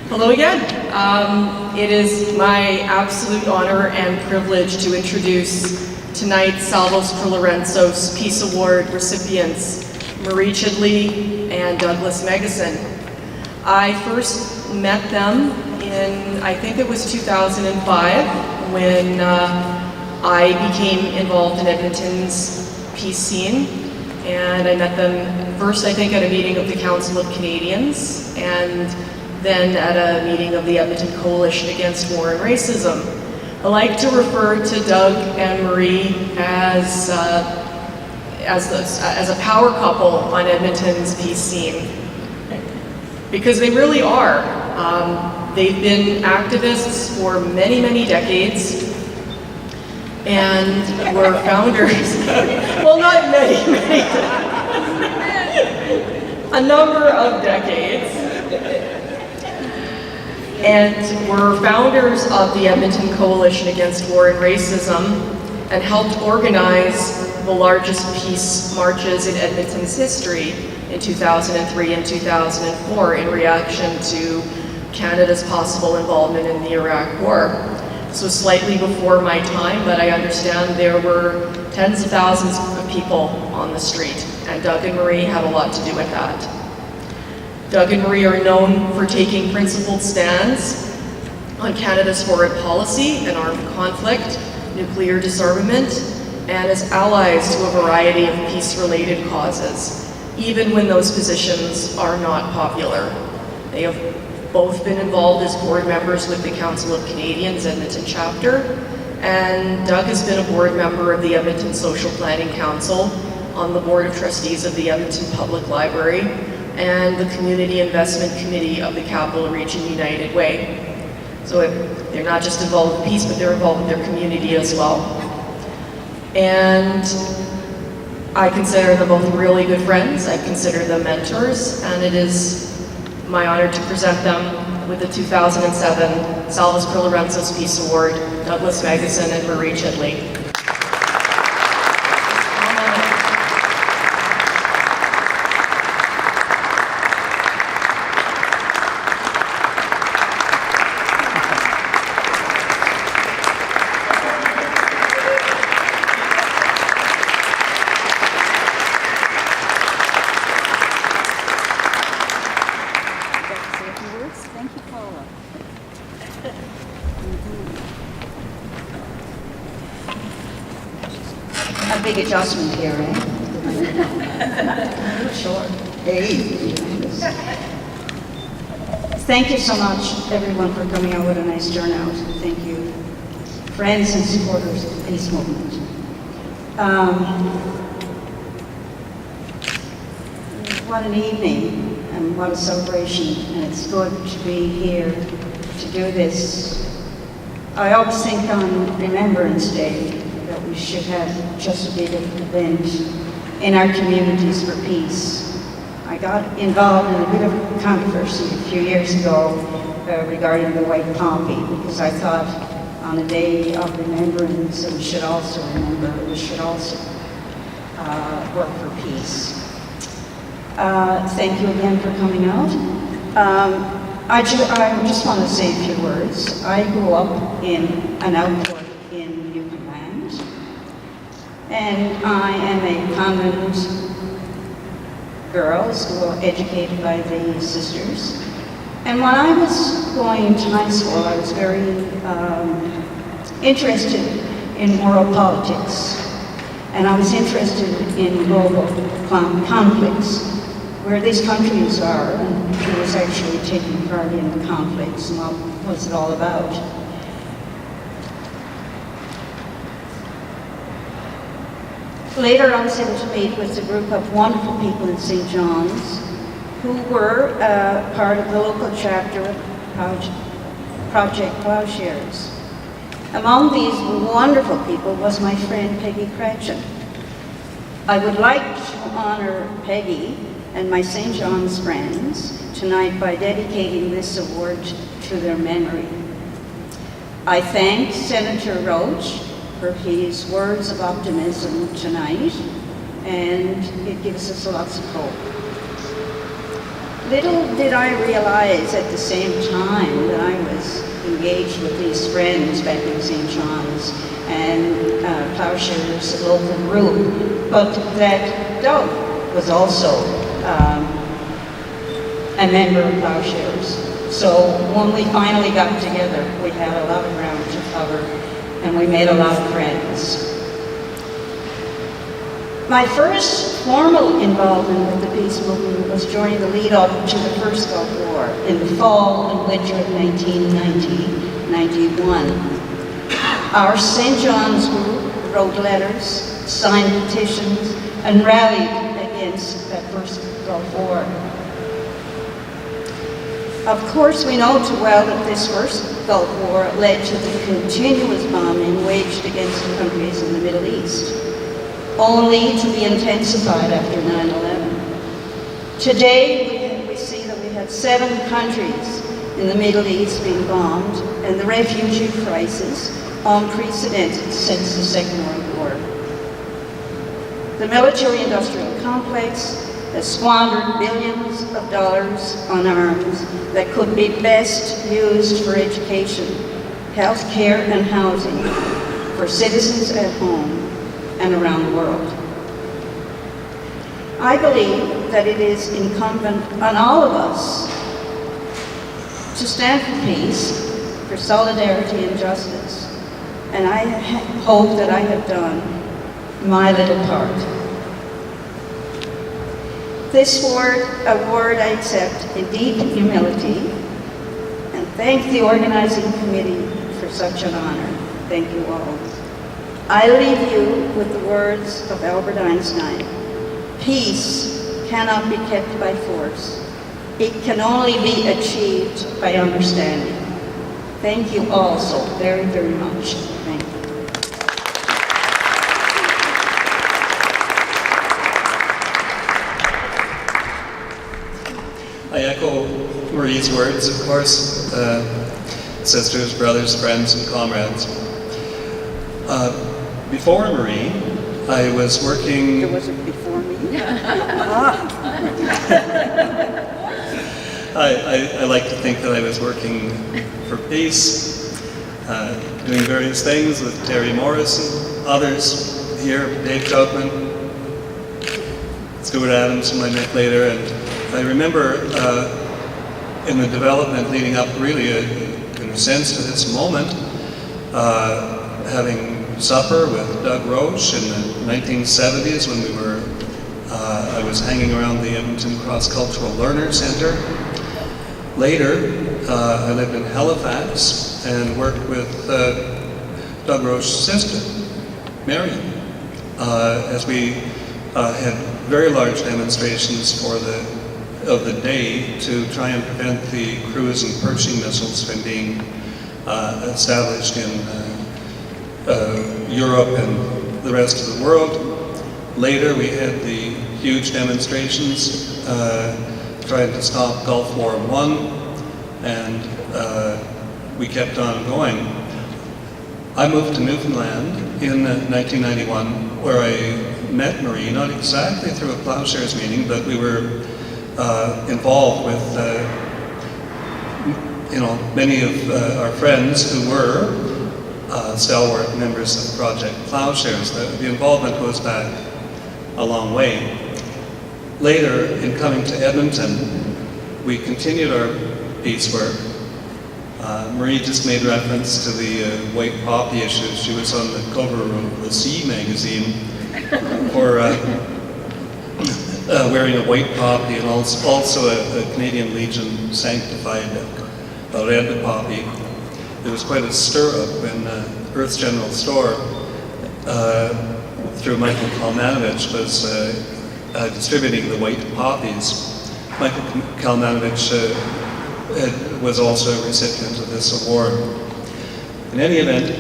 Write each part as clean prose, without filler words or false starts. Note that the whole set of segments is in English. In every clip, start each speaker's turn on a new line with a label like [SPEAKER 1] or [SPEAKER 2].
[SPEAKER 1] Hello again. It is my absolute honor and privilege to introduce tonight's Salvos Prelorentzos Peace Award recipients, Marie Chidley and Douglas Meggison. I first met them in, I think it was 2005, when I became involved in Edmonton's peace scene. And I met them first, I think, at a meeting of the Council of Canadians, and then at a meeting of the Edmonton Coalition Against War and Racism. I like to refer to Doug and Marie as a power couple on Edmonton's peace scene, because they really are. They've been activists for many, many decades, and were founders. Well, not many, a number of decades. And were founders of the Edmonton Coalition Against War and Racism, and helped organize the largest peace marches in Edmonton's history in 2003 and 2004 in reaction to Canada's possible involvement in the Iraq War. So slightly before my time, but I understand there were tens of thousands of people on the street, and Doug and Marie had a lot to do with that. Doug and Marie are known for taking principled stands on Canada's foreign policy and armed conflict, nuclear disarmament, and as allies to a variety of peace-related causes, even when those positions are not popular. They have both been involved as board members with the Council of Canadians Edmonton chapter, and Doug has been a board member of the Edmonton Social Planning Council, on the Board of Trustees of the Edmonton Public Library, and the Community Investment Committee of the Capital Region United Way. So they're not just involved with peace, but they're involved with their community as well. And I consider them both really good friends. I consider them mentors, and it is my honor to present them with the 2007 Salvos Prelorentzos Peace Award, Douglas Meggison and Marie Chidley.
[SPEAKER 2] Thank you, Paula. A big adjustment here, eh? Sure. Hey. Thank you so much, everyone, for coming out with a nice turnout. Thank you, friends and supporters of the peace movement. What an evening. And what a celebration, and it's good to be here to do this. I always think on Remembrance Day that we should have just a big event in our communities for peace. I got involved in a bit of controversy a few years ago regarding the white poppy, because I thought on a day of remembrance we should also remember, we should also work for peace. Thank you again for coming out. I just want to say a few words. I grew up in an output in Newfoundland, and I am a convent girl, school educated by the sisters. And when I was going to high school, I was very interested in world politics, and I was interested in global conflicts, where these countries are, and who was actually taking part in the conflicts, and what was it all about. Later, I was able to meet with a group of wonderful people in St. John's who were part of the local chapter of Project Ploughshares. Among these wonderful people was my friend Peggy Cratchit. I would like to honor Peggy and my St. John's friends tonight by dedicating this award to their memory. I thank Senator Roach for his words of optimism tonight, and it gives us lots of hope. Little did I realize at the same time that I was engaged with these friends back in St. John's and Ploughshares local group, but that Doug was also a member of Ploughshares. So when we finally got together, we had a lot of ground to cover and we made a lot of friends. My first formal involvement with the peace movement was during the lead up to the First Gulf War in the fall and winter of 1990-91. Our St. John's group wrote letters, signed petitions, and rallied against that First Gulf War. Of course, we know too well that this First Gulf War led to the continuous bombing waged against the countries in the Middle East, only to be intensified after 9/11. Today, we see that we have 7 countries in the Middle East being bombed, and the refugee crisis unprecedented since the Second World War. The military-industrial complex has squandered billions of dollars on arms that could be best used for education, health care, and housing for citizens at home and around the world. I believe that it is incumbent on all of us to stand for peace, for solidarity and justice, and I hope that I have done my little part. This award I accept in deep humility, and thank the organizing committee for such an honor. Thank you all. I leave you with the words of Albert Einstein. Peace cannot be kept by force. It can only be achieved by understanding. Thank you all so very, very much. Thank you.
[SPEAKER 3] I echo Marie's words, of course, sisters, brothers, friends, and comrades. Before Marie, I was working...
[SPEAKER 2] It wasn't before me.
[SPEAKER 3] I like to think that I was working for peace, doing various things with Terry Morris and others here, Dave Troutman, Stuart Adams, whom I met later, and I remember in the development leading up really, in a sense, to this moment, having supper with Doug Roche in the 1970s when I was hanging around the Edmonton Cross-Cultural Learner Centre. Later, I lived in Halifax and worked with Doug Roche's sister, Marion, as we had very large demonstrations of the day to try and prevent the cruise and Pershing missiles from being established in Europe and the rest of the world. Later we had the huge demonstrations trying to stop Gulf War I, and we kept on going. I moved to Newfoundland in 1991, where I met Marie, not exactly through a Ploughshares meeting, but we were involved with many of our friends who were stalwart members of Project Ploughshares. The involvement goes back a long way. Later, in coming to Edmonton, we continued our peace work. Marie just made reference to the white poppy issue. She was on the cover of the Sea magazine for wearing a white poppy, and also a Canadian Legion sanctified red poppy. There was quite a stir-up when Earth's General Store, through Michael Kalmanovich, was distributing the white poppies. Michael Kalmanovich was also a recipient of this award. In any event,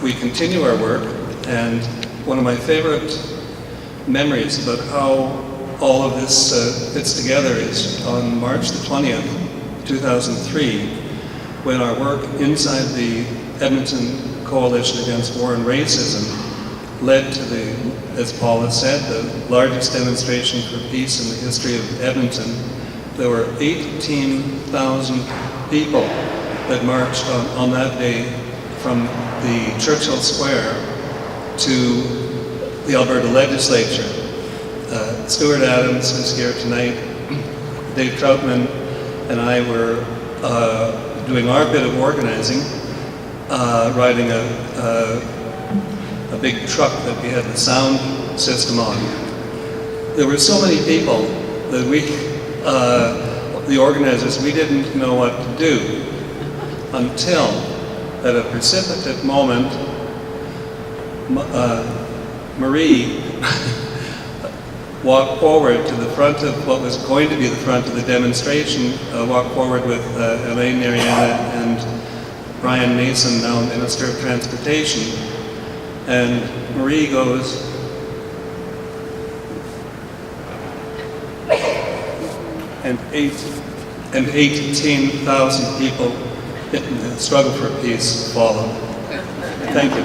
[SPEAKER 3] we continue our work, and one of my favorite memories about how all of this fits together is on March the 20th, 2003, when our work inside the Edmonton Coalition Against War and Racism led to as Paula said, the largest demonstration for peace in the history of Edmonton, there were 18,000 people that marched on that day from the Churchill Square to the Alberta Legislature. Stuart Adams is here tonight. Dave Troutman and I were doing our bit of organizing, riding a big truck that we had the sound system on. There were so many people that we, the organizers, we didn't know what to do until at a precipitate moment, Marie walked forward to the front of what was going to be the front of the demonstration, walked forward with Elaine Mariana and Brian Mason, now Minister of Transportation. And Marie goes, and 18,000 people in the struggle for peace followed. Thank you.